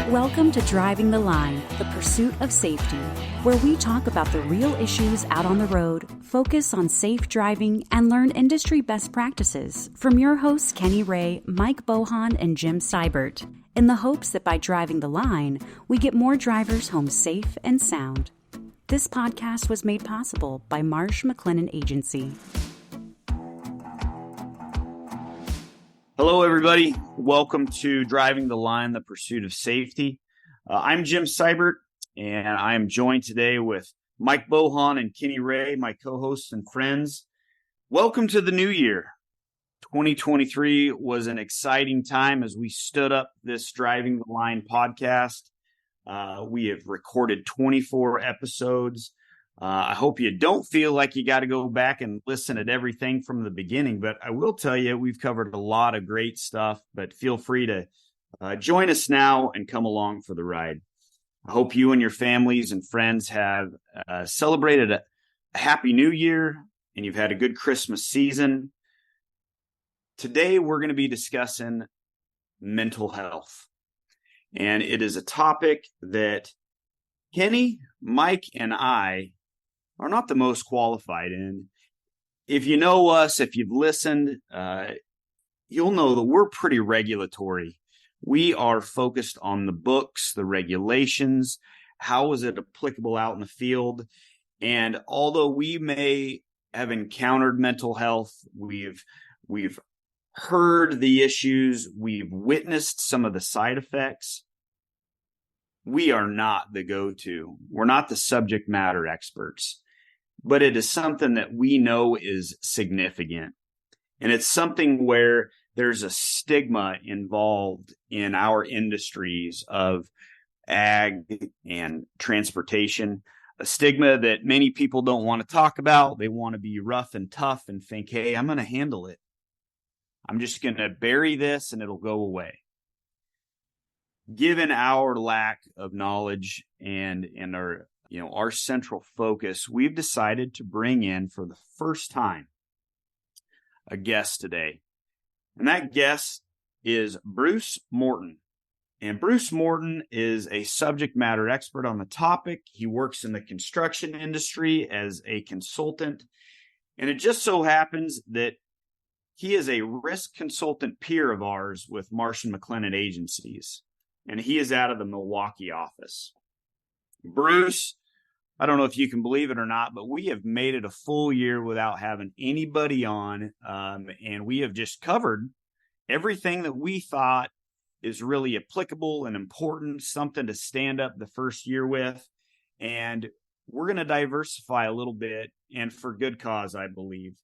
Welcome to Driving the Line, the pursuit of safety, where we talk about the real issues out on the road, focus on safe driving, and learn industry best practices from your hosts Kenny Ray, Mike Bohan, and Jim Seibert, in the hopes that by driving the line, we get more drivers home safe and sound. This podcast was made possible by Marsh McLennan Agency. Hello, everybody. Welcome to Driving the Line, the pursuit of safety. I'm Jim Seibert, and I am joined today with Mike Bohan and Kenny Ray, my co-hosts and friends. Welcome to the new year. 2023 was an exciting time as we stood up this Driving the Line podcast. We have recorded 24 episodes. I hope you don't feel like you got to go back and listen at everything from the beginning, but I will tell you, we've covered a lot of great stuff, but feel free to join us now and come along for the ride. I hope you and your families and friends have celebrated a happy new year and you've had a good Christmas season. Today, we're going to be discussing mental health, and it is a topic that Kenny, Mike, and I are not the most qualified in. If you know us, if you've listened, you'll know that we're pretty regulatory. We are focused on the books, the regulations, how is it applicable out in the field. And although we may have encountered mental health, we've heard the issues, we've witnessed some of the side effects, we are not the go-to. We're not the subject matter experts. But it is something that we know is significant. And it's something where there's a stigma involved in our industries of ag and transportation, a stigma that many people don't want to talk about. They want to be rough and tough and think, hey, I'm going to handle it. I'm just going to bury this and it'll go away. Given our lack of knowledge and our central focus, we've decided to bring in for the first time a guest today. And that guest is Bruce Morton. And Bruce Morton is a subject matter expert on the topic. He works in the construction industry as a consultant. And it just so happens that he is a risk consultant peer of ours with Marsh McLennan Agencies. And he is out of the Milwaukee office. Bruce, I don't know if you can believe it or not, but we have made it a full year without having anybody on. And we have just covered everything that we thought is really applicable and important, something to stand up the first year with. And we're going to diversify a little bit, and for good cause, I believe.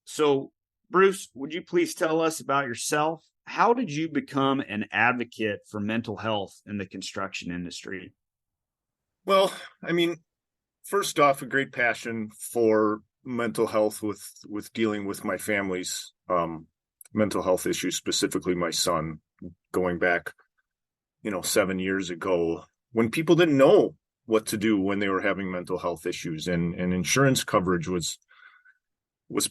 So, Bruce, would you please tell us about yourself? How did you become an advocate for mental health in the construction industry? Well, first off, a great passion for mental health with dealing with my family's mental health issues, specifically my son, going back, 7 years ago, when people didn't know what to do when they were having mental health issues, and insurance coverage was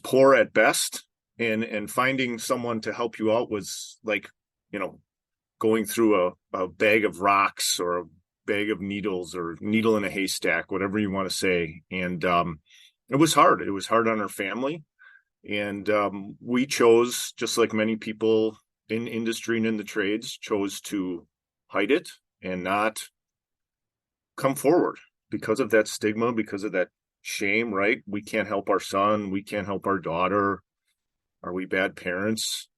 poor at best, and finding someone to help you out was like, going through a bag of rocks or a bag of needles or needle in a haystack, whatever you want to say. And it was hard. It was hard on our family. And we chose, just like many people in industry and in the trades, chose to hide it and not come forward because of that stigma, because of that shame, right? We can't help our son. We can't help our daughter. Are we bad parents?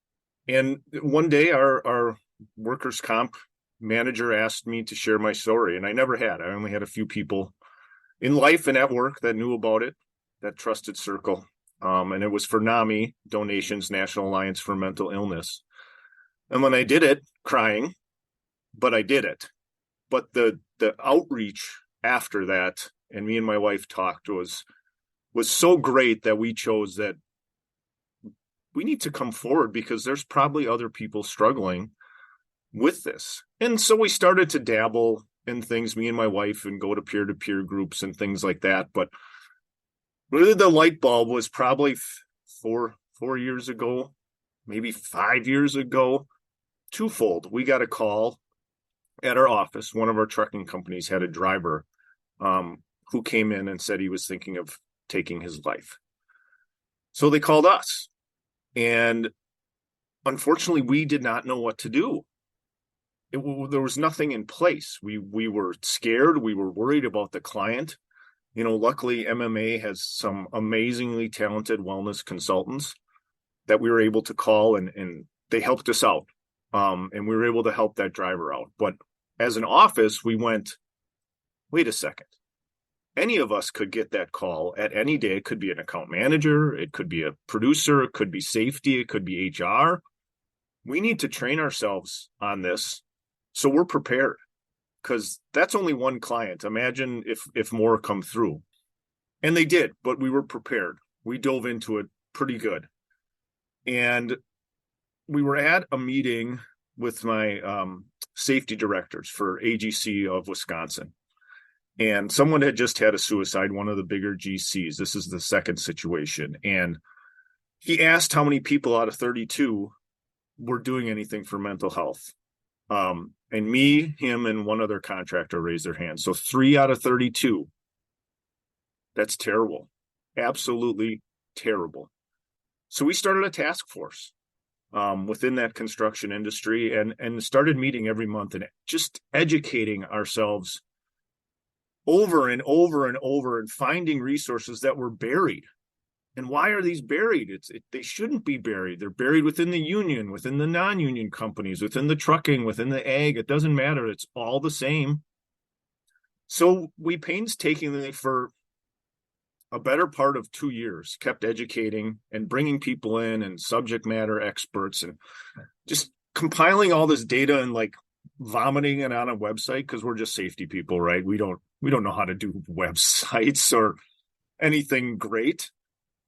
And one day our workers' comp manager asked me to share my story, and I never had. I only had a few people in life and at work that knew about it, that trusted circle. And it was for NAMI, Donations National Alliance for Mental Illness. And when I did it, crying, but I did it. But the outreach after that, and me and my wife talked, was so great that we chose that we need to come forward because there's probably other people struggling with this. And so we started to dabble in things, me and my wife, and go to peer-to-peer groups and things like that. But really the light bulb was probably 4 years ago, maybe 5 years ago, twofold. We got a call at our office, one of our trucking companies had a driver who came in and said he was thinking of taking his life. So they called us. And unfortunately, we did not know what to do. There was nothing in place. We were scared. We were worried about the client. Luckily, MMA has some amazingly talented wellness consultants that we were able to call, and they helped us out. And we were able to help that driver out. But as an office, we went, wait a second. Any of us could get that call at any day. It could be an account manager. It could be a producer. It could be safety. It could be HR. We need to train ourselves on this so we're prepared, because that's only one client. Imagine if more come through. And they did, but we were prepared. We dove into it pretty good. And we were at a meeting with my safety directors for AGC of Wisconsin. And someone had just had a suicide, one of the bigger GCs. This is the second situation. And he asked how many people out of 32 were doing anything for mental health. And me, him, and one other contractor raised their hands. So 3 out of 32. That's terrible. Absolutely terrible. So we started a task force within that construction industry and started meeting every month and just educating ourselves over and over and over and finding resources that were buried. And why are these buried? They shouldn't be buried. They're buried within the union, within the non-union companies, within the trucking, within the ag. It doesn't matter. It's all the same. So we painstakingly, for a better part of 2 years, kept educating and bringing people in and subject matter experts and just compiling all this data and vomiting it on a website, because we're just safety people, right? We don't know how to do websites or anything great.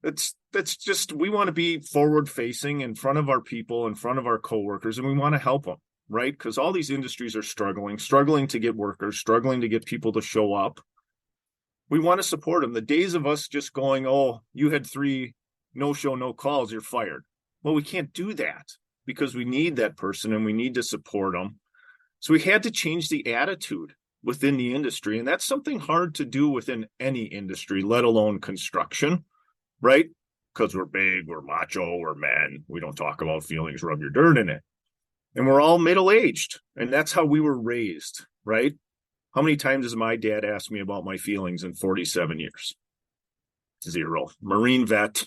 That's just, we want to be forward facing in front of our people, in front of our coworkers, and we want to help them, right? Because all these industries are struggling to get workers, struggling to get people to show up. We want to support them. The days of us just going, oh, you had 3 no show, no calls, you're fired. Well, we can't do that, because we need that person and we need to support them. So we had to change the attitude within the industry. And that's something hard to do within any industry, let alone construction, right? Because we're big, we're macho, we're men. We don't talk about feelings, rub your dirt in it. And we're all middle-aged. And that's how we were raised, right? How many times has my dad asked me about my feelings in 47 years? 0. Marine vet.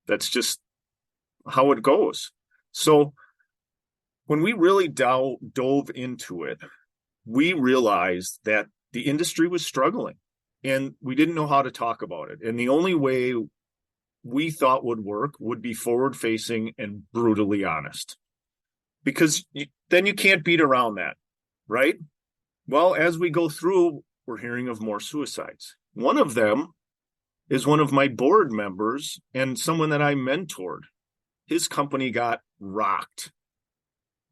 That's just how it goes. So when we really dove into it, we realized that the industry was struggling and we didn't know how to talk about it. And the only way we thought would work would be forward facing and brutally honest, because then you can't beat around that, right? Well, as we go through, we're hearing of more suicides. One of them is one of my board members and someone that I mentored. His company got rocked.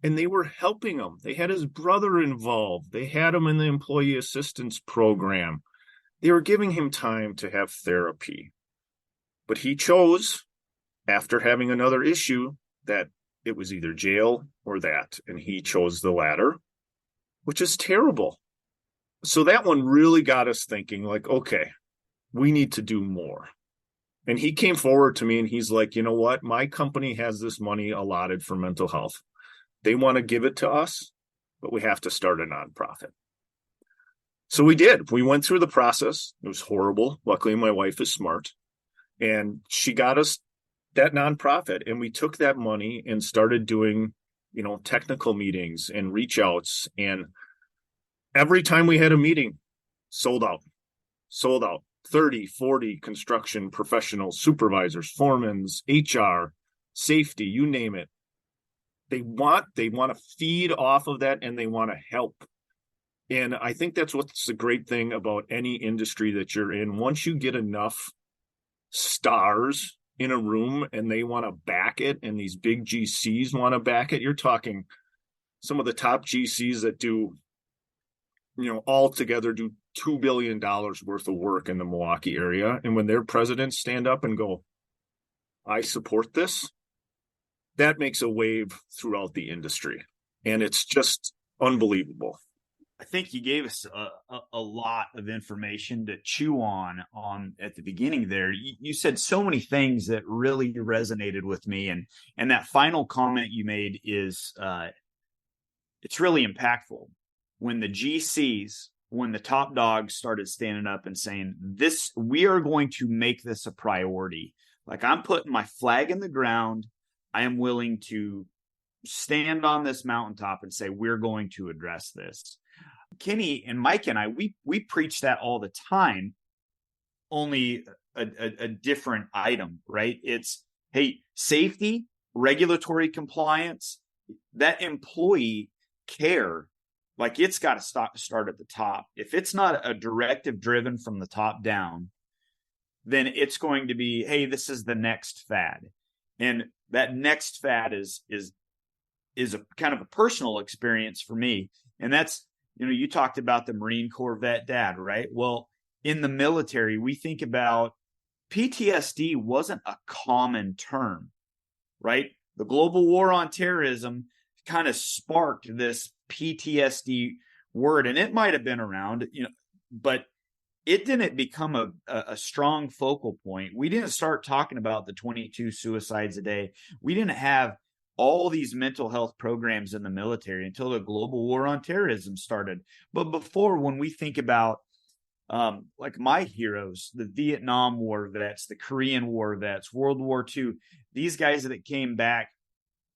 And they were helping him. They had his brother involved. They had him in the employee assistance program. They were giving him time to have therapy. But he chose, after having another issue, that it was either jail or that. And he chose the latter, which is terrible. So that one really got us thinking, okay, we need to do more. And he came forward to me and he's like, you know what? My company has this money allotted for mental health. They want to give it to us, but we have to start a nonprofit. So we did. We went through the process. It was horrible. Luckily, my wife is smart. And she got us that nonprofit. And we took that money and started doing, technical meetings and reach outs. And every time we had a meeting, sold out. 30, 40 construction professionals, supervisors, foremen, HR, safety, you name it. They want to feed off of that and they want to help. And I think that's what's the great thing about any industry that you're in. Once you get enough stars in a room and they want to back it, and these big GCs want to back it, you're talking some of the top GCs that do, all together do $2 billion worth of work in the Milwaukee area. And when their presidents stand up and go, I support this, that makes a wave throughout the industry. And it's just unbelievable. I think you gave us a lot of information to chew on at the beginning there. You said so many things that really resonated with me. And that final comment you made is it's really impactful. When the GCs, when the top dogs started standing up and saying, this, we are going to make this a priority. Like, I'm putting my flag in the ground. I am willing to stand on this mountaintop and say, we're going to address this. Kenny and Mike and I, we preach that all the time, only a different item, right? It's, hey, safety, regulatory compliance, that employee care, like, it's got to start at the top. If it's not a directive driven from the top down, then it's going to be, hey, this is the next fad. And that next fad is a kind of a personal experience for me. And that's, you talked about the Marine Corps vet dad, right? Well, in the military, we think about PTSD wasn't a common term, right? The global war on terrorism kind of sparked this PTSD word, and it might have been around, but it didn't become a strong focal point. We didn't start talking about the 22 suicides a day. We didn't have all these mental health programs in the military until the global war on terrorism started. But before, when we think about like my heroes, the Vietnam War vets, the Korean War vets, World War II, these guys that came back,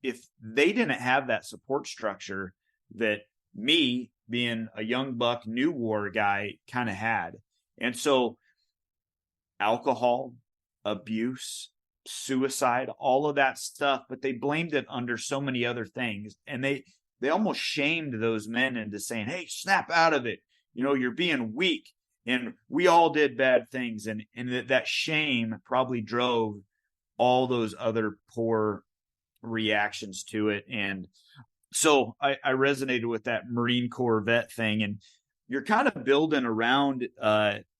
if they didn't have that support structure that me, being a young buck, new war guy, kind of had. And so alcohol, abuse, suicide, all of that stuff, but they blamed it under so many other things. And they almost shamed those men into saying, hey, snap out of it. You're being weak. And we all did bad things. And that shame probably drove all those other poor reactions to it. And so I resonated with that Marine Corps vet thing. And you're kind of building around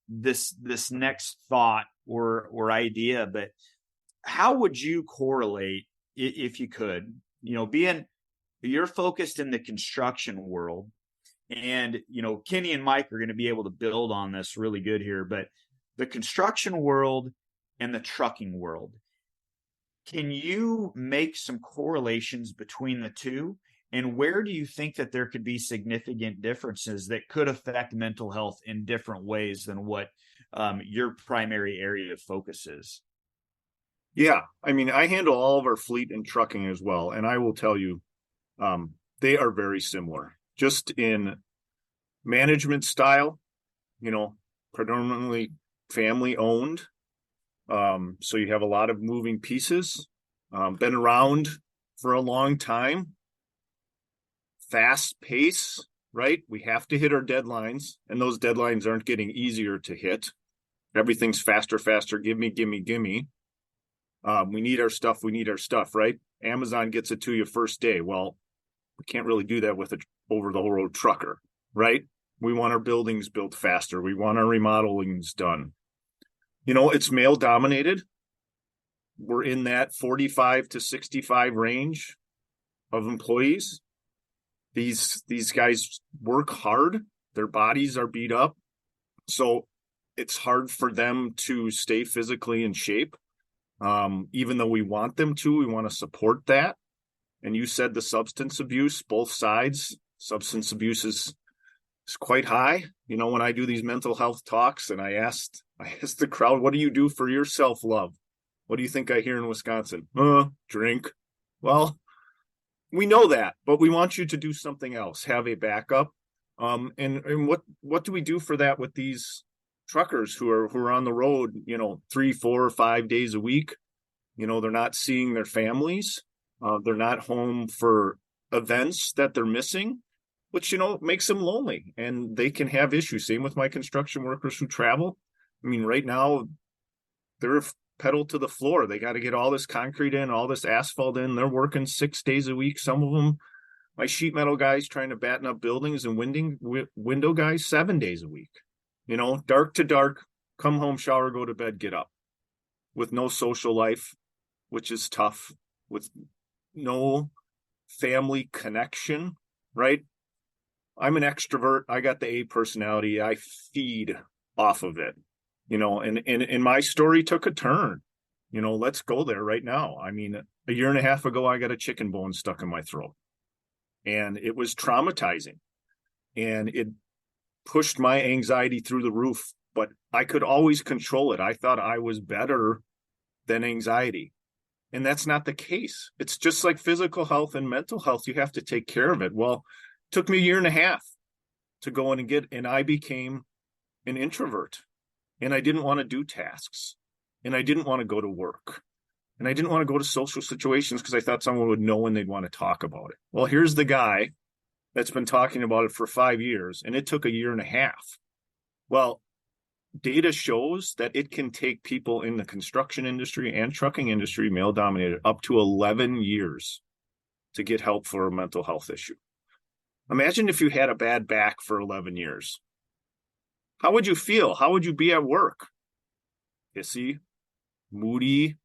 this next thought or idea, but how would you correlate, if you could, being you're focused in the construction world, and, Kenny and Mike are going to be able to build on this really good here, but the construction world and the trucking world, can you make some correlations between the two? And where do you think that there could be significant differences that could affect mental health in different ways than what your primary area of focus is? Yeah, I mean, I handle all of our fleet and trucking as well, and I will tell you, they are very similar, just in management style, predominantly family owned. So you have a lot of moving pieces, been around for a long time, fast pace, right? We have to hit our deadlines, and those deadlines aren't getting easier to hit. Everything's faster, give me. We need our stuff, right? Amazon gets it to you first day. Well, we can't really do that with an over-the-road trucker, right? We want our buildings built faster. We want our remodelings done. It's male dominated. We're in that 45 to 65 range of employees. These guys work hard. Their bodies are beat up. So it's hard for them to stay physically in shape. Even though we want them to, we want to support that. And you said the substance abuse, both sides, substance abuse is quite high. When I do these mental health talks and I asked the crowd, what do you do for your self-love? What do you think I hear in Wisconsin? Drink. Well, we know that, but we want you to do something else, have a backup. And what do we do for that with these truckers who are on the road, 3, 4, 5 days a week? They're not seeing their families. They're not home for events that they're missing, which, makes them lonely, and they can have issues. Same with my construction workers who travel. I mean, right now they're pedal to the floor. They got to get all this concrete in, all this asphalt in. They're working 6 days a week. Some of them, my sheet metal guys trying to batten up buildings, and window guys 7 days a week. Dark to dark, come home, shower, go to bed, get up, with no social life, which is tough, with no family connection, right? I'm an extrovert. I got the A personality. I feed off of it, and my story took a turn. Let's go there right now. I mean, a year and a half ago, I got a chicken bone stuck in my throat, and it was traumatizing, and it pushed my anxiety through the roof, but I could always control it. I thought I was better than anxiety. And that's not the case. It's just like physical health and mental health. You have to take care of it. Well, it took me a year and a half to go in and I became an introvert, and I didn't want to do tasks, and I didn't want to go to work, and I didn't want to go to social situations because I thought someone would know and they'd want to talk about it. Well, here's the guy that's been talking about it for 5 years, and it took a year and a half. Well, data shows that it can take people in the construction industry and trucking industry, male dominated, up to 11 years to get help for a mental health issue. Imagine if you had a bad back for 11 years. How would you feel? How would you be at work? Pissy, moody,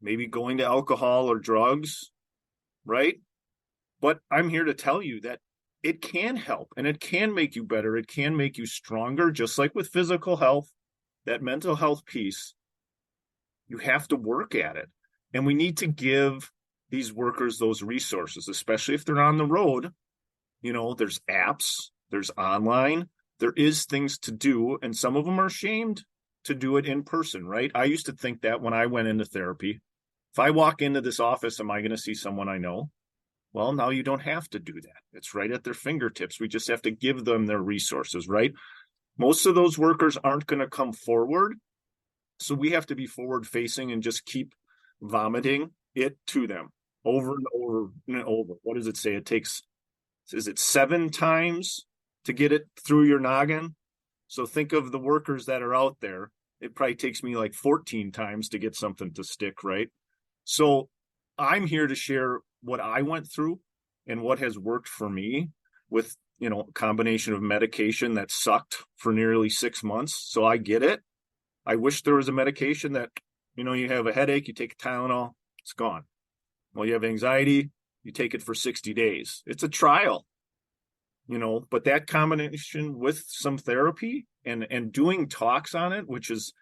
maybe going to alcohol or drugs, right? But I'm here to tell you that it can help, and it can make you better. It can make you stronger, just like with physical health, that mental health piece. You have to work at it. And we need to give these workers those resources, especially if they're on the road. There's apps, there's online, there is things to do, and some of them are ashamed to do it in person, right? I used to think that when I went into therapy. If I walk into this office, am I going to see someone I know? Well, now you don't have to do that. It's right at their fingertips. We just have to give them their resources, right? Most of those workers aren't going to come forward. So we have to be forward facing and just keep vomiting it to them over and over and over. What does it say? Is it 7 times to get it through your noggin? So think of the workers that are out there. It probably takes me like 14 times to get something to stick, right? So I'm here to share what I went through and what has worked for me with, a combination of medication that sucked for nearly 6 months. So I get it. I wish there was a medication that, you have a headache, you take a Tylenol, it's gone. Well, you have anxiety, you take it for 60 days. It's a trial, but that combination with some therapy and doing talks on it, which is,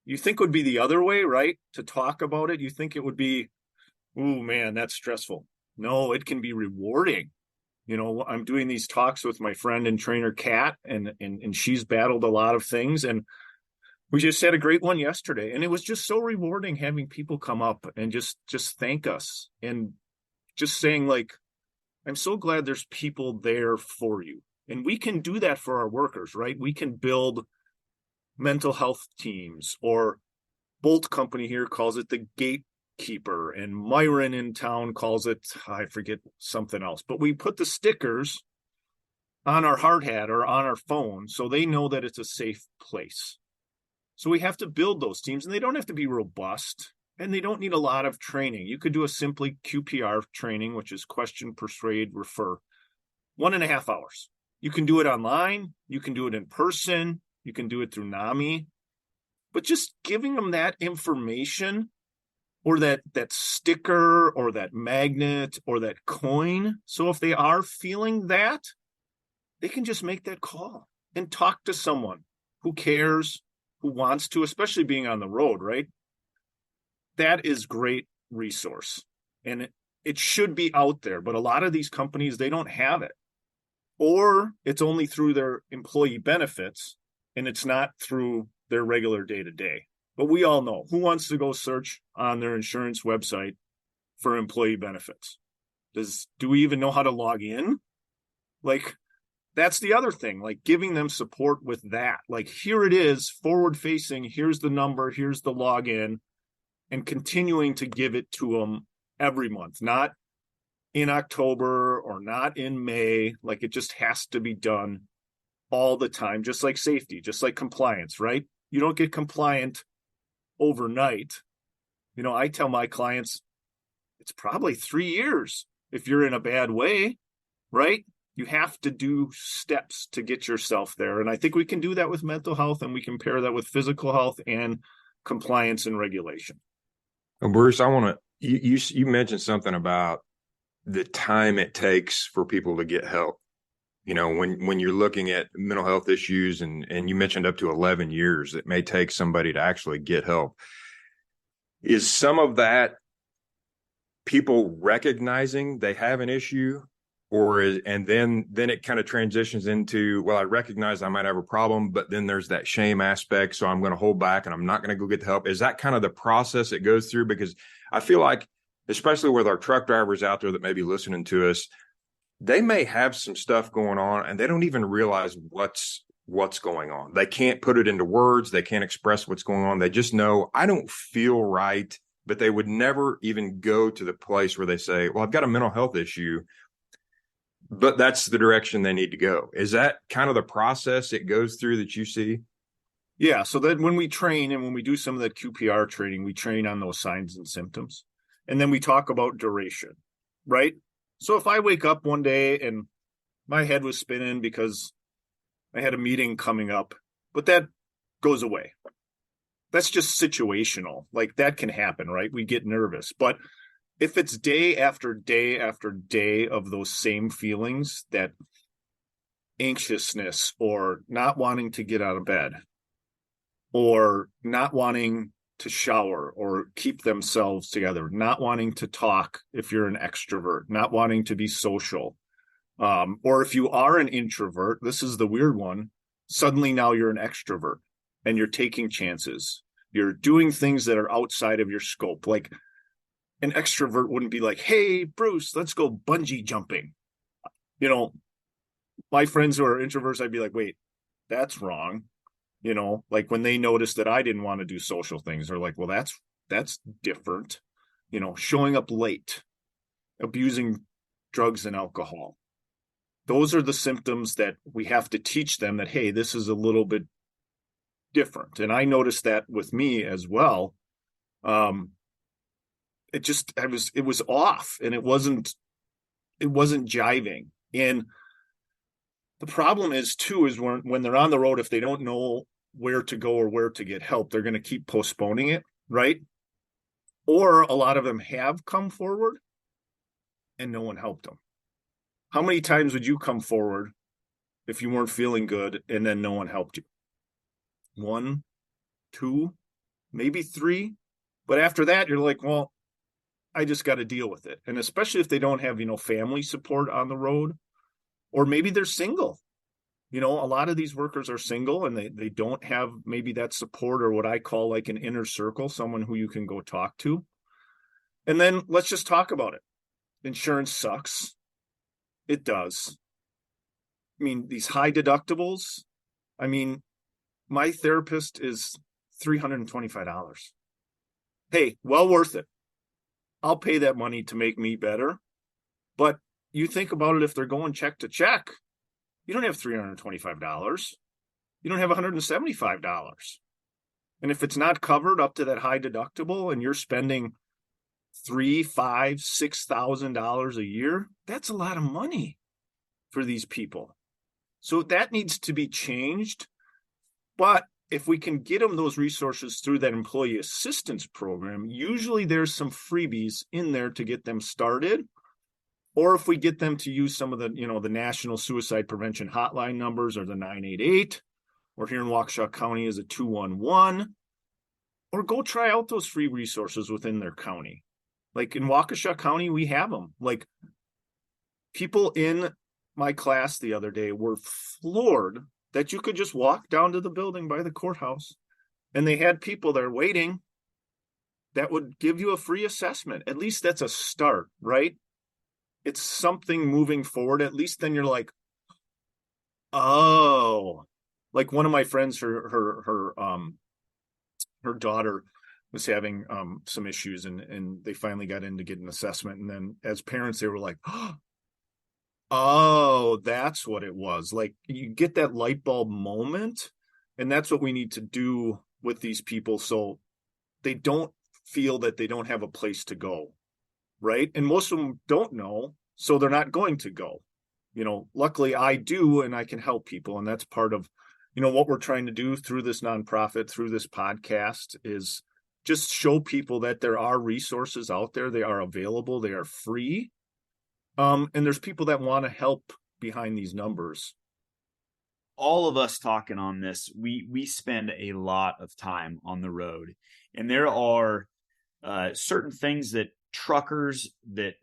you think would be the other way, right? To talk about it, you think it would be, ooh, man, that's stressful. No, it can be rewarding. I'm doing these talks with my friend and trainer, Kat, and she's battled a lot of things. And we just had a great one yesterday. And it was just so rewarding having people come up and just thank us and just saying, like, I'm so glad there's people there for you. And we can do that for our workers, right? We can build mental health teams, or Bolt Company here calls it the Gatekeeper, and Myron in town calls it, I forget, something else. But we put the stickers on our hard hat or on our phone so they know that it's a safe place. So we have to build those teams, and they don't have to be robust, and they don't need a lot of training. You could do a simply QPR training, which is question, persuade, refer, 1.5 hours. You can do it online. You can do it in person. You can do it through NAMI. But just giving them that information, or that sticker, or that magnet, or that coin. So if they are feeling that, they can just make that call and talk to someone who cares, who wants to, especially being on the road, right? That is great resource. And it should be out there. But a lot of these companies, they don't have it. Or it's only through their employee benefits, and it's not through their regular day-to-day. But we all know, who wants to go search on their insurance website for employee benefits? Do we even know how to log in? Like, that's the other thing, like giving them support with that. Like, here it is, forward facing, here's the number, here's the login, and continuing to give it to them every month, not in October or not in May. Like, it just has to be done all the time, just like safety, just like compliance, right? You don't get compliant overnight. I tell my clients, it's probably 3 years if you're in a bad way, right? You have to do steps to get yourself there. And I think we can do that with mental health, and we can pair that with physical health and compliance and regulation. Well, Bruce, I want to, you mentioned something about the time it takes for people to get help. when you're looking at mental health issues and you mentioned up to 11 years, it may take somebody to actually get help. Is some of that people recognizing they have an issue, and then it kind of transitions into, well, I recognize I might have a problem, but then there's that shame aspect. So I'm going to hold back and I'm not going to go get the help. Is that kind of the process it goes through? Because I feel like, especially with our truck drivers out there that may be listening to us, they may have some stuff going on and they don't even realize what's going on. They can't put it into words. They can't express what's going on. They just know, I don't feel right, but they would never even go to the place where they say, well, I've got a mental health issue, but that's the direction they need to go. Is that kind of the process it goes through that you see? Yeah. So that when we train and when we do some of that QPR training, we train on those signs and symptoms. And then we talk about duration, right? So if I wake up one day and my head was spinning because I had a meeting coming up, but that goes away. That's just situational. Like that can happen, right? We get nervous. But if it's day after day after day of those same feelings, that anxiousness or not wanting to get out of bed or not wanting to shower or keep themselves together, not wanting to talk if you're an extrovert, not wanting to be social, or if you are an introvert, this is the weird one, suddenly now you're an extrovert and you're taking chances. You're doing things that are outside of your scope. Like an extrovert wouldn't be like, hey, Bruce, let's go bungee jumping. My friends who are introverts, I'd be like, wait, that's wrong. Like when they noticed that I didn't want to do social things, they're like, well, that's different. Showing up late, abusing drugs and alcohol. Those are the symptoms that we have to teach them that, hey, this is a little bit different. And I noticed that with me as well. It was off and it wasn't jiving. And the problem is when they're on the road, if they don't know where to go or where to get help, they're going to keep postponing it, right? Or a lot of them have come forward and no one helped them. How many times would you come forward if you weren't feeling good and then no one helped you? 1, 2, maybe 3. But after that, you're like, well, I just got to deal with it. And especially if they don't have, family support on the road, or maybe they're single. A lot of these workers are single and they don't have maybe that support or what I call like an inner circle, someone who you can go talk to. And then let's just talk about it. Insurance sucks. It does. I mean, these high deductibles, my therapist is $325. Hey, well worth it. I'll pay that money to make me better. But you think about it, if they're going check to check, you don't have $325. You don't have $175. And if it's not covered up to that high deductible and you're spending $3,000, $5,000, $6,000 a year, that's a lot of money for these people. So that needs to be changed. But if we can get them those resources through that employee assistance program, usually there's some freebies in there to get them started. Or if we get them to use some of the, the National Suicide Prevention Hotline numbers, or the 988, or here in Waukesha County is a 211, or go try out those free resources within their county. Like in Waukesha County, we have them. Like people in my class the other day were floored that you could just walk down to the building by the courthouse and they had people there waiting that would give you a free assessment. At least that's a start, right? It's something moving forward. At least then you're like, oh, like one of my friends, her daughter was having some issues and they finally got in to get an assessment. And then as parents, they were like, oh, that's what it was. Like you get that light bulb moment. And that's what we need to do with these people. So they don't feel that they don't have a place to go. Right. And most of them don't know. So they're not going to go. Luckily I do, and I can help people. And that's part of, what we're trying to do through this nonprofit, through this podcast, is just show people that there are resources out there. They are available. They are free. And there's people that want to help behind these numbers. All of us talking on this, we spend a lot of time on the road, and there are certain things that truckers that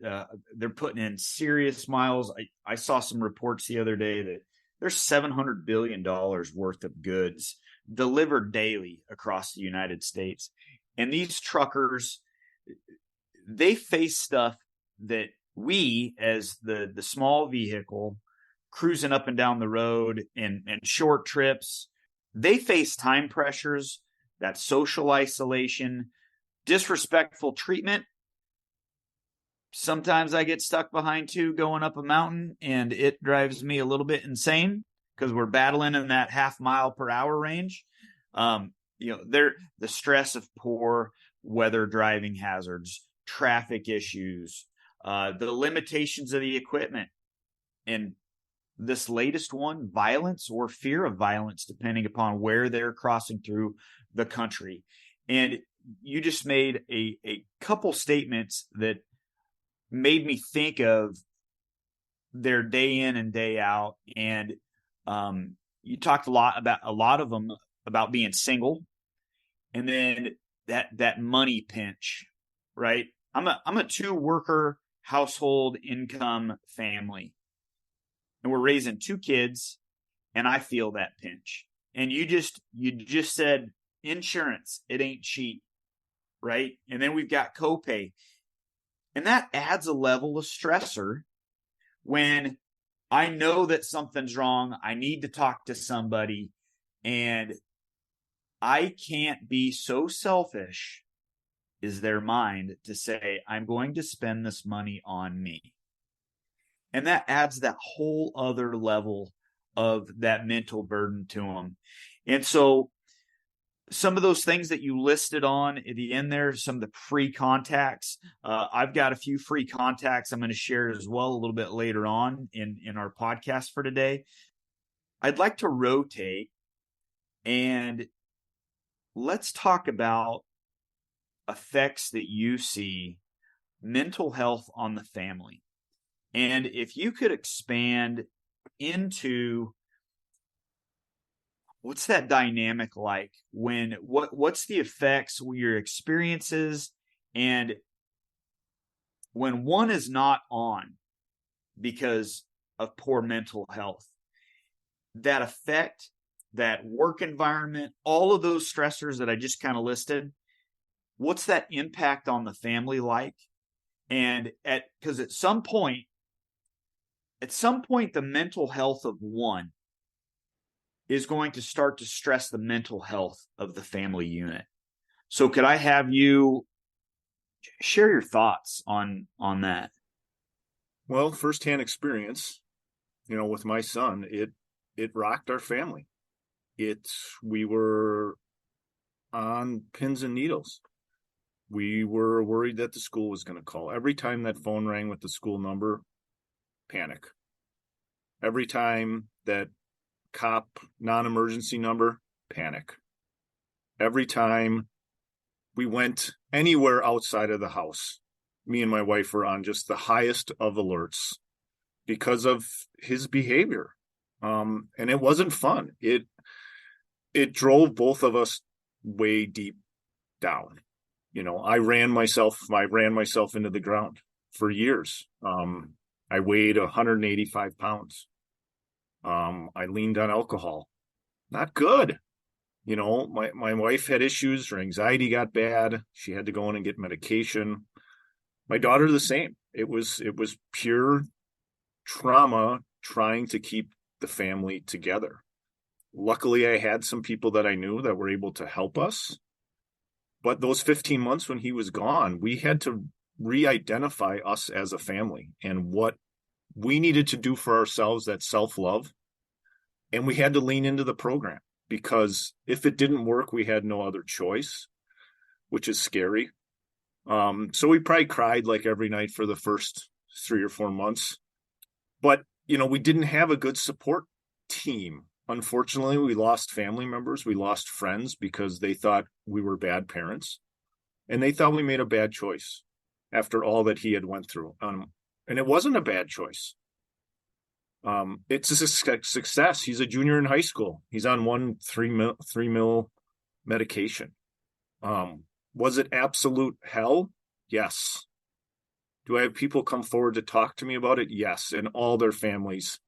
they're putting in serious miles. I saw some reports the other day that there's $700 billion worth of goods delivered daily across the United States. And these truckers, they face stuff that we, as the small vehicle cruising up and down the road and short trips, they face time pressures, that social isolation, disrespectful treatment. Sometimes I get stuck behind too going up a mountain, and it drives me a little bit insane because we're battling in that 0.5 mile per hour range. The stress of poor weather driving hazards, traffic issues, the limitations of the equipment, and this latest one, violence or fear of violence, depending upon where they're crossing through the country. And you just made a couple statements that made me think of their day in and day out. And you talked a lot of them about being single, and then that money pinch, right? I'm a 2-worker household income family, and we're raising 2 kids, and I feel that pinch. And you just said insurance, it ain't cheap, right? And then we've got copay. And that adds a level of stressor when I know that something's wrong. I need to talk to somebody, and I can't be so selfish, is their mind, to say, I'm going to spend this money on me. And that adds that whole other level of that mental burden to them. And so some of those things that you listed on at the end there, some of the free contacts, I've got a few free contacts I'm going to share as well a little bit later on in our podcast for today. I'd like to rotate, and let's talk about effects that you see mental health on the family. And if you could expand into what's that dynamic like when what's the effects, your experiences, and when one is not on because of poor mental health, that effect, that work environment, all of those stressors that I just kind of listed, what's that impact on the family like? And because at some point, the mental health of one is going to start to stress the mental health of the family unit. So could I have you share your thoughts on that? Well, firsthand experience, with my son, it rocked our family. We were on pins and needles. We were worried that the school was going to call. Every time that phone rang with the school number, panic. Every time that cop non-emergency number, panic. Every time we went anywhere outside of the house, me and my wife were on just the highest of alerts because of his behavior. And it wasn't fun. It drove both of us way deep down. I ran myself into the ground for years. I weighed 185 pounds. I leaned on alcohol. Not good. My wife had issues. Her anxiety got bad. She had to go in and get medication. My daughter, the same. It was pure trauma trying to keep the family together. Luckily, I had some people that I knew that were able to help us. But those 15 months when he was gone, we had to re-identify us as a family and what we needed to do for ourselves, that self-love. And we had to lean into the program because if it didn't work, we had no other choice, which is scary. So we probably cried like every night for the first 3 or 4 months. But, we didn't have a good support team. Unfortunately, we lost family members. We lost friends because they thought we were bad parents. And they thought we made a bad choice after all that he had went through. And it wasn't a bad choice. It's a success. He's a junior in high school. He's on one 3 mil medication. Was it absolute hell? Yes. Do I have people come forward to talk to me about it? Yes. And all their families.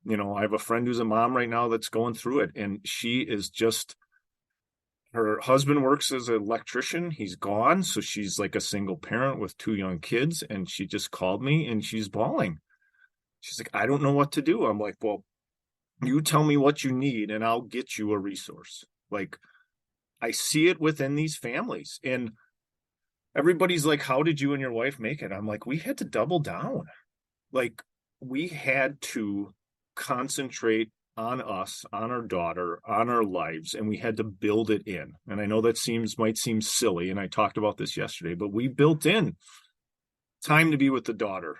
I have a friend who's a mom right now that's going through it, and she is just, her husband works as an electrician. He's gone. So she's like a single parent with 2 young kids. And she just called me and she's bawling. She's like, I don't know what to do. I'm like, well, you tell me what you need and I'll get you a resource. Like, I see it within these families, and everybody's like, how did you and your wife make it? I'm like, we had to double down. Like, we had to concentrate on us, on our daughter, on our lives, and we had to build it in. And I know that might seem silly, and I talked about this yesterday, but we built in time to be with the daughter,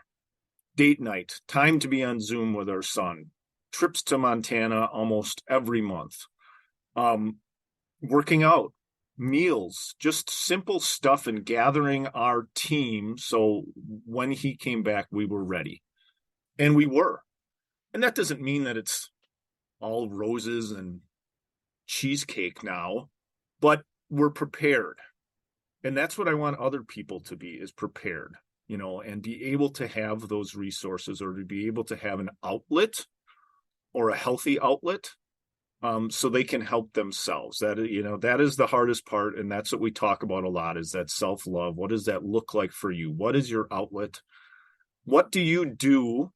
date night, time to be on Zoom with our son, trips to Montana almost every month, working out, meals, just simple stuff, and gathering our team. So when he came back, we were ready, and we were. And that doesn't mean that it's all roses and cheesecake now, but we're prepared. And that's what I want other people to be, is prepared, and be able to have those resources, or to be able to have an outlet, or a healthy outlet, so they can help themselves. That is the hardest part. And that's what we talk about a lot, is that self-love. What does that look like for you? What is your outlet? What do you do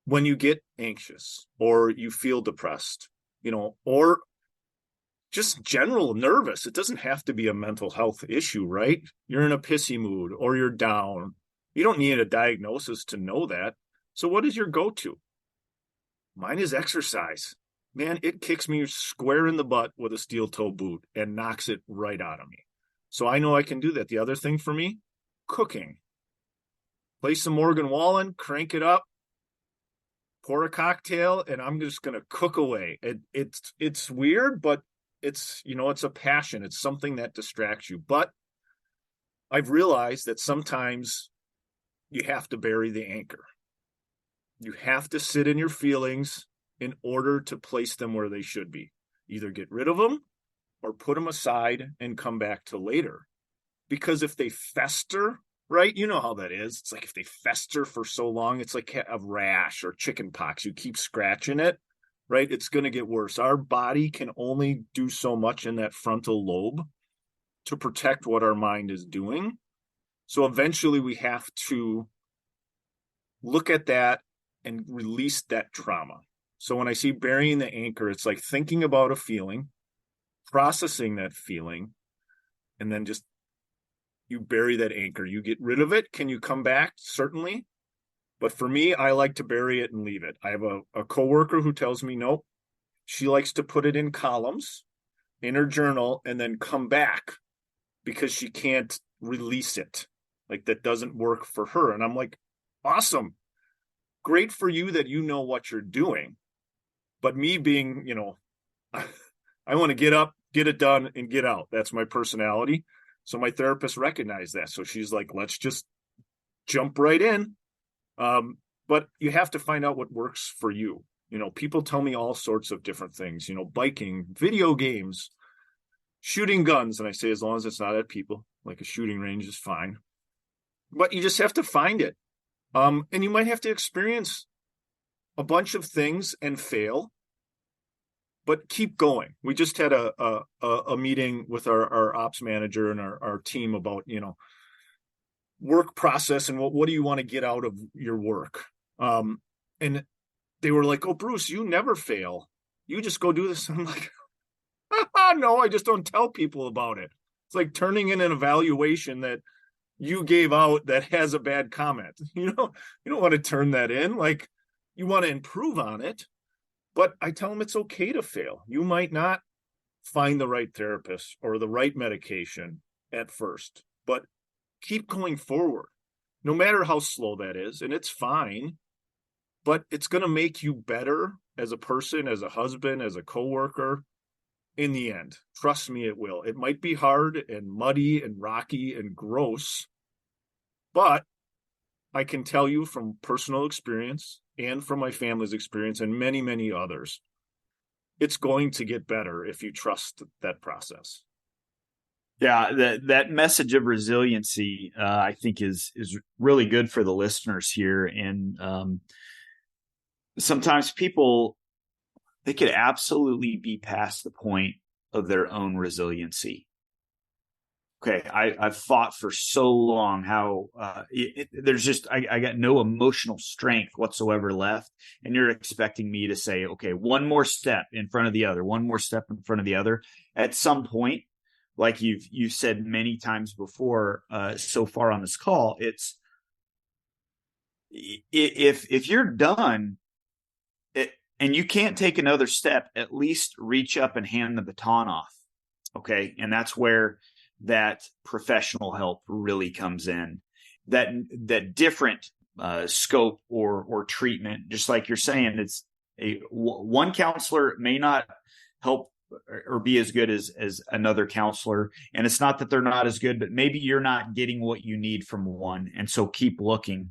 when you get anxious, or you feel depressed, or just general nervous? It doesn't have to be a mental health issue, right? You're in a pissy mood, or you're down. You don't need a diagnosis to know that. So what is your go-to? Mine is exercise. Man, it kicks me square in the butt with a steel toe boot and knocks it right out of me. So I know I can do that. The other thing for me, cooking. Play some Morgan Wallen, crank it up, pour a cocktail, and I'm just going to cook away. It's weird, but it's a passion. It's something that distracts you. But I've realized that sometimes you have to bury the anchor. You have to sit in your feelings in order to place them where they should be. Either get rid of them or put them aside and come back to later. Because if they fester, right? You know how that is. It's like if they fester for so long, it's like a rash or chicken pox. You keep scratching it, right? It's going to get worse. Our body can only do so much in that frontal lobe to protect what our mind is doing. So eventually we have to look at that and release that trauma. So when I see burying the anchor, it's like thinking about a feeling, processing that feeling, and then just you bury that anchor. You get rid of it. Can you come back? Certainly. But for me, I like to bury it and leave it. I have a coworker who tells me, nope, she likes to put it in columns in her journal and then come back because she can't release it. Like, that doesn't work for her. And I'm like, awesome. Great for you that you know what you're doing. But me being, I want to get up, get it done, and get out. That's my personality. So my therapist recognized that. So she's like, let's just jump right in. But you have to find out what works for you. People tell me all sorts of different things, biking, video games, shooting guns. And I say, as long as it's not at people, like a shooting range is fine. But you just have to find it. And you might have to experience a bunch of things and fail, but keep going. We just had a meeting with our ops manager and our team about, work process and what do you want to get out of your work? And they were like, oh, Bruce, you never fail. You just go do this. I'm like, no, I just don't tell people about it. It's like turning in an evaluation that you gave out that has a bad comment. You don't want to turn that in. Like, you want to improve on it, but I tell them it's okay to fail. You might not find the right therapist or the right medication at first, but keep going forward, no matter how slow that is. And it's fine, but it's going to make you better as a person, as a husband, as a coworker. In the end, trust me, it will. It might be hard and muddy and rocky and gross, but I can tell you from personal experience and from my family's experience and many, many others, it's going to get better if you trust that process. Yeah, that message of resiliency, I think, is really good for the listeners here. And sometimes people, they could absolutely be past the point of their own resiliency. Okay, I've fought for so long how there's just I got no emotional strength whatsoever left, and you're expecting me to say, okay, one more step in front of the other, one more step in front of the other. At some point, like you've said many times before so far on this call, it's if you're done and you can't take another step, at least reach up and hand the baton off. Okay, and that's where that professional help really comes in, that different scope or treatment. Just like you're saying, it's one counselor may not help or be as good as another counselor. And it's not that they're not as good, but maybe you're not getting what you need from one. And so keep looking.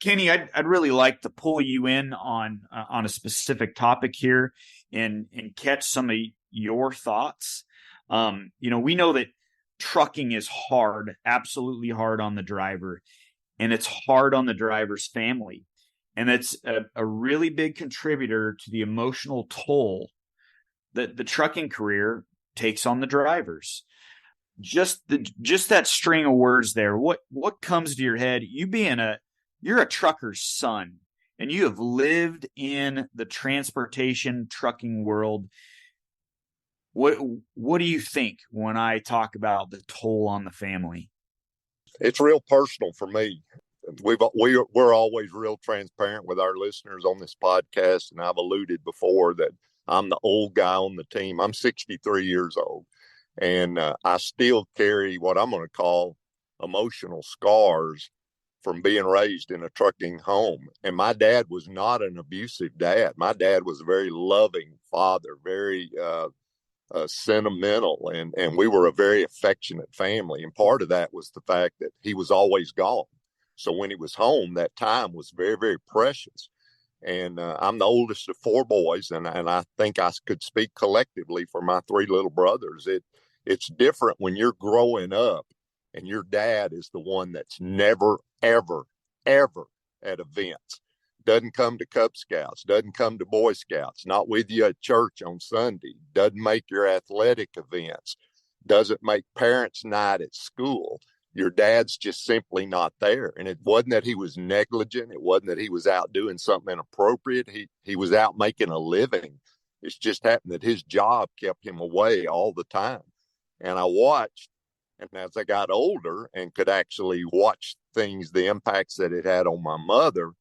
Kenny, I'd really like to pull you in on a specific topic here and catch some of your thoughts. We know that trucking is hard, absolutely hard on the driver, and it's hard on the driver's family. And it's a really big contributor to the emotional toll that the trucking career takes on the drivers. Just that string of words there. What comes to your head? You're a trucker's son, and you have lived in the transportation trucking world. What do you think when I talk about the toll on the family? It's real personal for me. We're always real transparent with our listeners on this podcast, and I've alluded before that I'm the old guy on the team. I'm 63 years old, and I still carry what I'm going to call emotional scars from being raised in a trucking home. And my dad was not an abusive dad. My dad was a very loving father, very sentimental, and we were a very affectionate family. And part of that was the fact that he was always gone. So when he was home, that time was very, very precious. And I'm the oldest of four boys, and I think I could speak collectively for my three little brothers. It's different when you're growing up and your dad is the one that's never, ever, ever at events. Doesn't come to Cub Scouts, doesn't come to Boy Scouts, not with you at church on Sunday, doesn't make your athletic events, doesn't make parents' night at school. Your dad's just simply not there. And it wasn't that he was negligent. It wasn't that he was out doing something inappropriate. He was out making a living. It's just happened that his job kept him away all the time. And I watched, and as I got older and could actually watch things, the impacts that it had on my mother,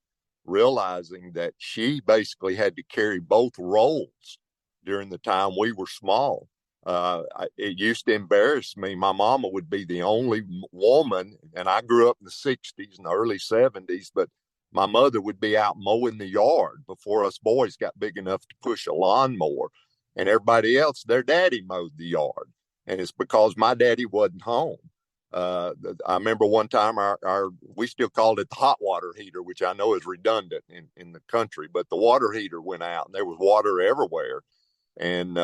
realizing that she basically had to carry both roles during the time we were small. It used to embarrass me. My mama would be the only woman, and I grew up in the 60s and the early 70s, but my mother would be out mowing the yard before us boys got big enough to push a lawnmower. And everybody else, their daddy mowed the yard. And it's because my daddy wasn't home. I remember one time we still called it the hot water heater, which I know is redundant in the country, but the water heater went out and there was water everywhere. And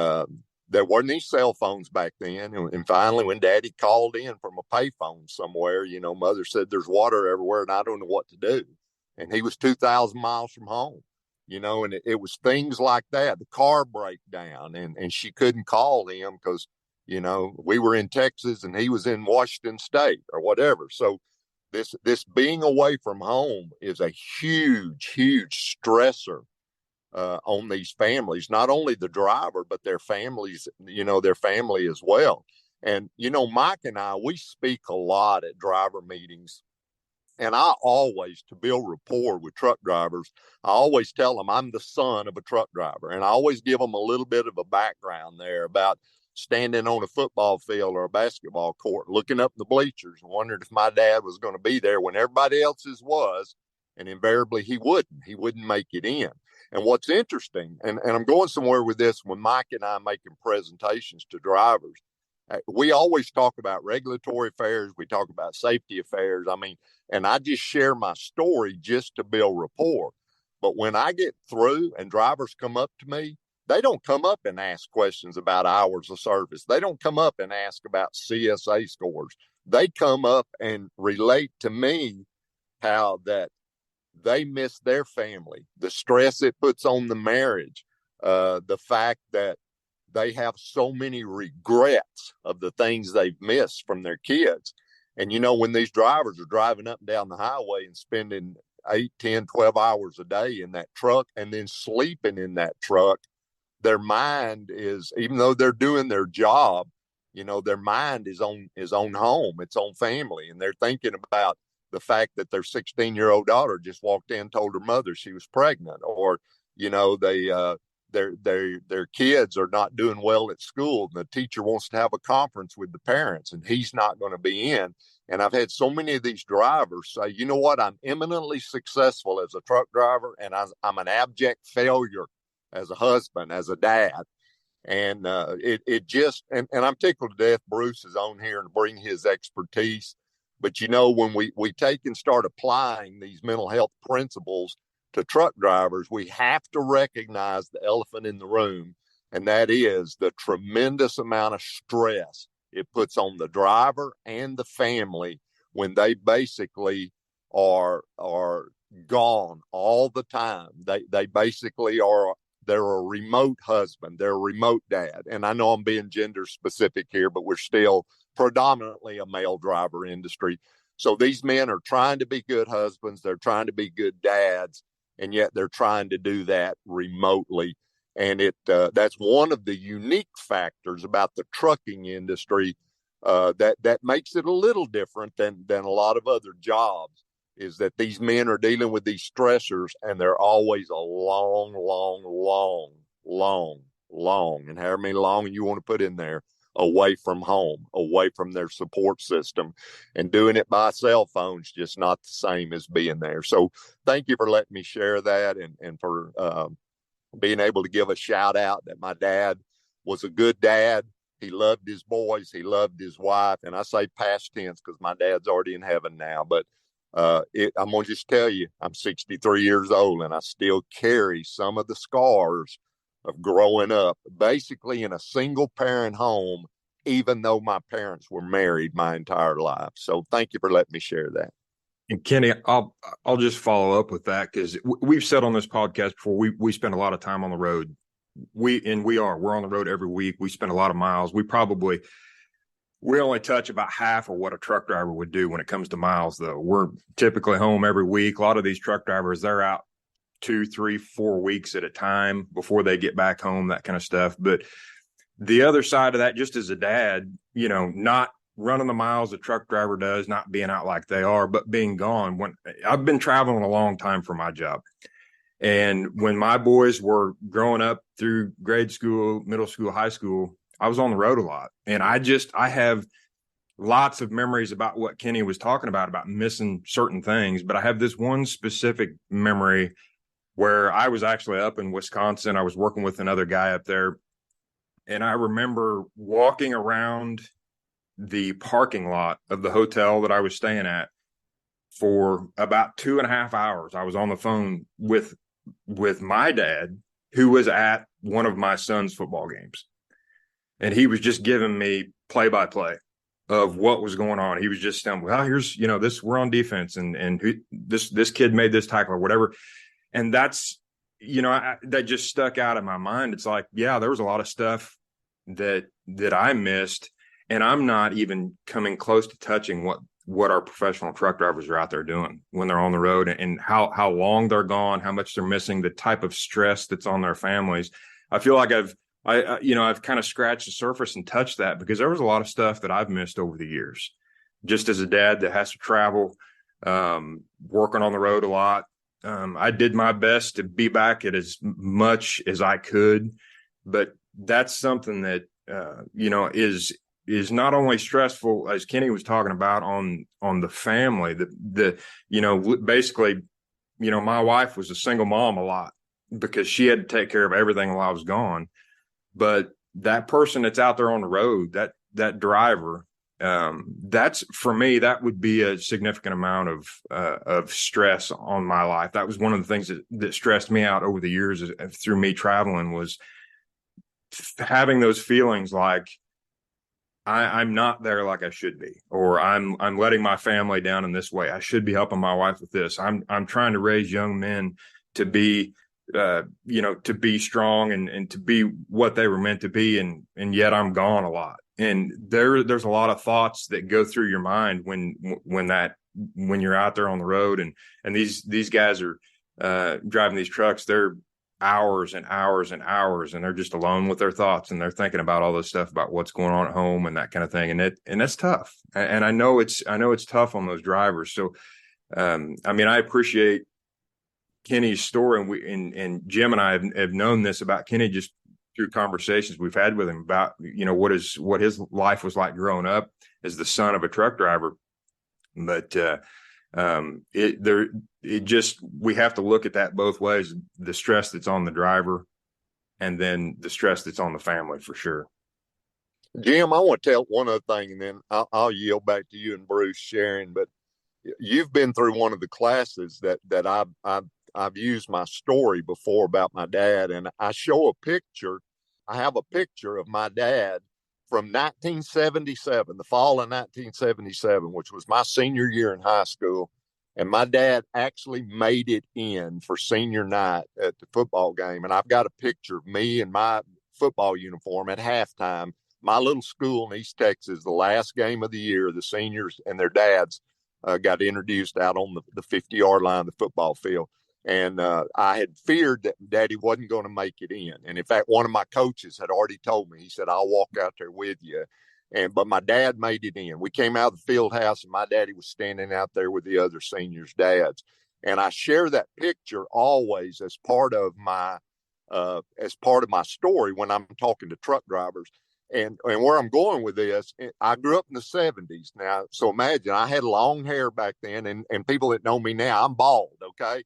there weren't any cell phones back then. And finally, when Daddy called in from a payphone somewhere, Mother said there's water everywhere and I don't know what to do. And he was 2,000 miles from home, and it was things like that. The car breakdown and she couldn't call him because, we were in Texas and he was in Washington State or whatever. So this being away from home is a huge, huge stressor on these families, not only the driver, but their families, their family as well. And, Mike and I, we speak a lot at driver meetings. And I always, to build rapport with truck drivers, I always tell them I'm the son of a truck driver. And I always give them a little bit of a background there about standing on a football field or a basketball court, looking up in the bleachers and wondering if my dad was going to be there when everybody else's was. And invariably he wouldn't make it in. And what's interesting, and I'm going somewhere with this, when Mike and I making presentations to drivers, we always talk about regulatory affairs. We talk about safety affairs. And I just share my story just to build rapport. But when I get through and drivers come up to me, they don't come up and ask questions about hours of service. They don't come up and ask about CSA scores. They come up and relate to me how that they miss their family, the stress it puts on the marriage, the fact that they have so many regrets of the things they've missed from their kids. And, you know, when these drivers are driving up and down the highway and spending 8, 10, 12 hours a day in that truck and then sleeping in that truck, their mind is, even though they're doing their job, you know, their mind is on home, it's on family. And they're thinking about the fact that their 16-year-old daughter just walked in, told her mother she was pregnant, or, you know, their kids are not doing well at school and the teacher wants to have a conference with the parents and he's not going to be in. And I've had so many of these drivers say, you know what, I'm eminently successful as a truck driver and I'm an abject failure as a husband, as a dad. And it just, and I'm tickled to death Bruce is on here and bring his expertise. But, you know, when we take and start applying these mental health principles to truck drivers, we have to recognize the elephant in the room, and that is the tremendous amount of stress it puts on the driver and the family when they basically are gone all the time. They basically they're a remote husband, they're a remote dad. And I know I'm being gender specific here, but we're still predominantly a male driver industry. So these men are trying to be good husbands, they're trying to be good dads, and yet they're trying to do that remotely. And that's one of the unique factors about the trucking industry that makes it a little different than a lot of other jobs, is that these men are dealing with these stressors and they're always a long, and however many long you want to put in there, away from home, away from their support system, and doing it by cell phones just not the same as being there. So thank you for letting me share that and for being able to give a shout out that my dad was a good dad. He loved his boys. He loved his wife. And I say past tense because my dad's already in heaven now. But I'm going to just tell you, I'm 63 years old and I still carry some of the scars of growing up basically in a single parent home, even though my parents were married my entire life. So thank you for letting me share that. And Kenny, I'll just follow up with that because we've said on this podcast before, we spend a lot of time on the road. We're on the road every week. We spend a lot of miles. We only touch about half of what a truck driver would do when it comes to miles, though. We're typically home every week. A lot of these truck drivers, they're out 2, 3, 4 weeks at a time before they get back home, that kind of stuff. But the other side of that, just as a dad, you know, not running the miles a truck driver does, not being out like they are, but being gone. When I've been traveling a long time for my job. And when my boys were growing up through grade school, middle school, high school, I was on the road a lot. And I have lots of memories about what Kenny was talking about missing certain things. But I have this one specific memory where I was actually up in Wisconsin. I was working with another guy up there. And I remember walking around the parking lot of the hotel that I was staying at for about 2.5 hours. I was on the phone with my dad, who was at one of my son's football games. And he was just giving me play-by-play of what was going on. He was just telling me, well, here's, you know, this, we're on defense and this kid made this tackle or whatever. And that's, you know, that just stuck out in my mind. It's like, yeah, there was a lot of stuff that I missed, and I'm not even coming close to touching what our professional truck drivers are out there doing when they're on the road, and how long they're gone, how much they're missing, the type of stress that's on their families. I feel like I've kind of scratched the surface and touched that, because there was a lot of stuff that I've missed over the years, just as a dad that has to travel, working on the road a lot. I did my best to be back at as much as I could, but that's something that, is not only stressful, as Kenny was talking about, on the family, basically, my wife was a single mom a lot because she had to take care of everything while I was gone. But that person that's out there on the road, that driver, that's, for me, that would be a significant amount of stress on my life. That was one of the things that stressed me out over the years through me traveling, was having those feelings like I'm not there like I should be, or I'm letting my family down in this way. I should be helping my wife with this. I'm trying to raise young men to be, to be strong and to be what they were meant to be. And yet I'm gone a lot. And there's a lot of thoughts that go through your mind when you're out there on the road, and these guys are driving these trucks. They're hours and hours and hours, and they're just alone with their thoughts, and they're thinking about all this stuff about what's going on at home and that kind of thing. And that's tough. And I know it's tough on those drivers. So, I appreciate Kenny's story, and Jim and I have known this about Kenny just through conversations we've had with him about, what his life was like growing up as the son of a truck driver. But, we have to look at that both ways, the stress that's on the driver and then the stress that's on the family, for sure. Jim, I want to tell one other thing, and then I'll yield back to you and Bruce sharing, but you've been through one of the classes that I've used my story before about my dad, and I show a picture. I have a picture of my dad from 1977, the fall of 1977, which was my senior year in high school. And my dad actually made it in for senior night at the football game. And I've got a picture of me in my football uniform at halftime. My little school in East Texas, the last game of the year, the seniors and their dads got introduced out on the 50-yard line of the football field. And I had feared that Daddy wasn't going to make it in. And in fact, one of my coaches had already told me, he said, I'll walk out there with you. But my dad made it in. We came out of the field house, and my daddy was standing out there with the other seniors' dads. And I share that picture always as part of my story when I'm talking to truck drivers. And where I'm going with this, I grew up in the 70s now. So imagine, I had long hair back then, and people that know me now, I'm bald, okay?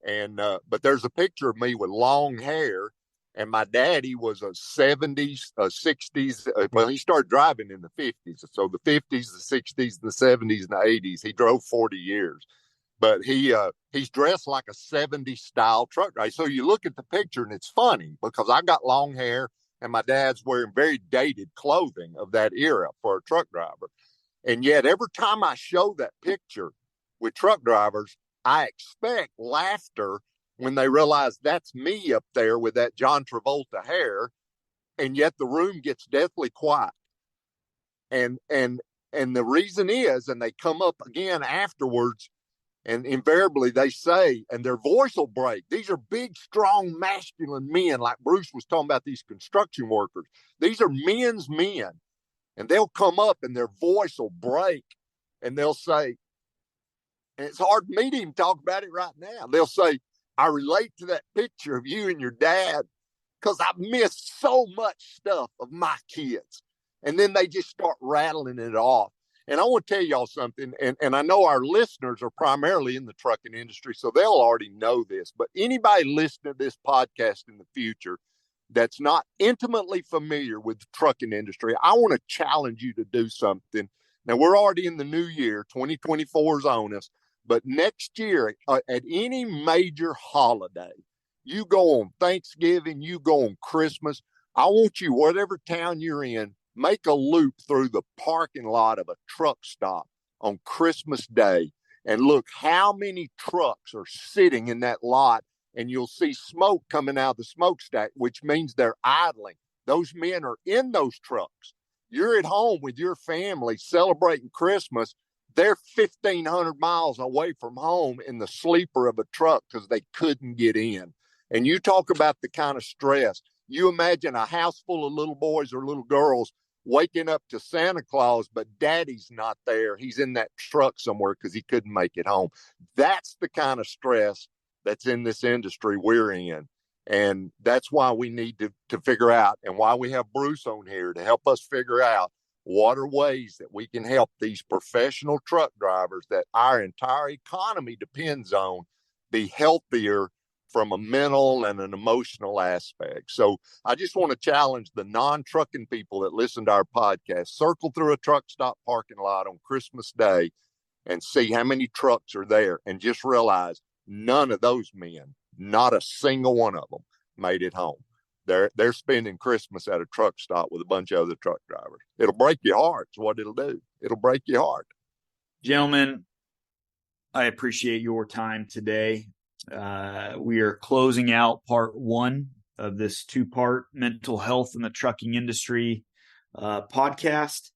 And but there's a picture of me with long hair, and my daddy was a 70s, 60s. Well, he started driving in the 50s. So the 50s, the 60s, the 70s, and the 80s. He drove 40 years. But he's dressed like a 70s style truck driver. So you look at the picture, and it's funny because I got long hair, and my dad's wearing very dated clothing of that era for a truck driver. And yet every time I show that picture with truck drivers, I expect laughter when they realize that's me up there with that John Travolta hair, and yet the room gets deathly quiet. And the reason is, and they come up again afterwards, and invariably they say, and their voice will break. These are big, strong, masculine men, like Bruce was talking about, these construction workers. These are men's men. And they'll come up and their voice will break, and they'll say, and it's hard for me to even talk about it right now. They'll say, I relate to that picture of you and your dad because I've missed so much stuff of my kids. And then they just start rattling it off. And I want to tell y'all something, and I know our listeners are primarily in the trucking industry, so they'll already know this. But anybody listening to this podcast in the future that's not intimately familiar with the trucking industry, I want to challenge you to do something. Now, we're already in the new year. 2024 is on us. But next year, at any major holiday, you go on Thanksgiving, you go on Christmas, I want you, whatever town you're in, make a loop through the parking lot of a truck stop on Christmas Day and look how many trucks are sitting in that lot, and you'll see smoke coming out of the smokestack, which means they're idling. Those men are in those trucks. You're at home with your family celebrating Christmas. They're 1,500 miles away from home in the sleeper of a truck because they couldn't get in. And you talk about the kind of stress. You imagine a house full of little boys or little girls waking up to Santa Claus, but daddy's not there. He's in that truck somewhere because he couldn't make it home. That's the kind of stress that's in this industry we're in. And that's why we need to figure out, and why we have Bruce on here to help us figure out what are ways that we can help these professional truck drivers that our entire economy depends on be healthier from a mental and an emotional aspect. So I just want to challenge the non-trucking people that listen to our podcast. Circle through a truck stop parking lot on Christmas Day and see how many trucks are there, and just realize none of those men, not a single one of them, made it home. They're spending Christmas at a truck stop with a bunch of other truck drivers. It'll break your heart. It's what it'll do. It'll break your heart. Gentlemen, I appreciate your time today. We are closing out part 1 of this 2-part mental health in the trucking industry podcast.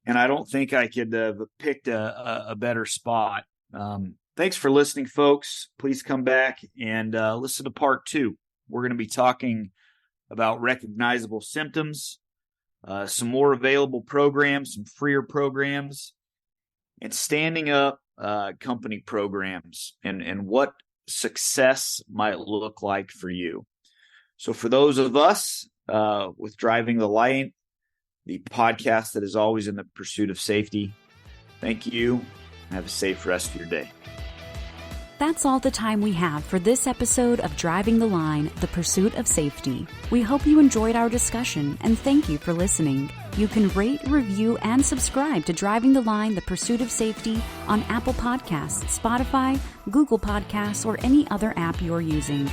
And I don't think I could have picked a better spot. Thanks for listening, folks. Please come back and listen to part 2. We're going to be talking about recognizable symptoms, some more available programs, some freer programs, and standing up company programs and what success might look like for you. So for those of us with Driving the Light, the podcast that is always in the pursuit of safety, thank you. Have a safe rest of your day. That's all the time we have for this episode of Driving the Line, the Pursuit of Safety. We hope you enjoyed our discussion, and thank you for listening. You can rate, review, and subscribe to Driving the Line, the Pursuit of Safety on Apple Podcasts, Spotify, Google Podcasts, or any other app you're using.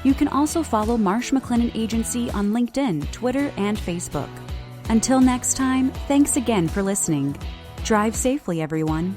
You can also follow Marsh McLennan Agency on LinkedIn, Twitter, and Facebook. Until next time, thanks again for listening. Drive safely, everyone.